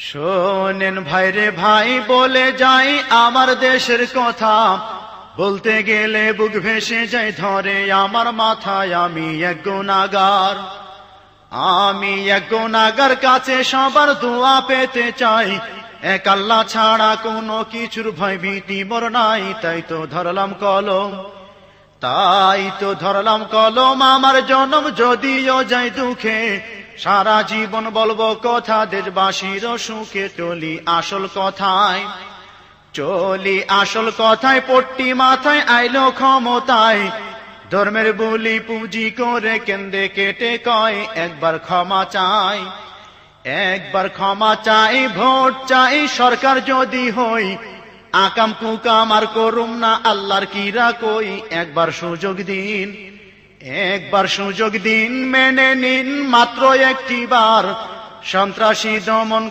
শোনেন ভাইরে ভাই, বলে যাই আমার দেশের কথা, বলতে গেলে বুক ভেসে যায় ধরে আমার মাথায়। আমি এক গুনাহগার, আমি এক গুনাহগার, কাছে সবার দোয়া পেতে চাই। এক আল্লাহ ছাড়া কোনো কিছুর ভয় ভীতি মোর নাই। তাই তো ধরলাম কলম, আমার জনম যদিও যাই দুঃখে, সারা জীবন বলবো কথা দেশবাসীর সুখে। চলি আসল কথায়, পট্টি মাথায় আইলো ক্ষমতায়, ধর্মের বুলি পুঁজি করে কেন্দ্রে কেটে কয় একবার ক্ষমা চাই, ভোট চাই সরকার যদি হই, আকাম কুকাম আর করুম না আল্লাহর কিরা কই। একবার সুযোগ দিন, মেনে নিন মাত্র একটি বার, সন্ত্রাসী দমন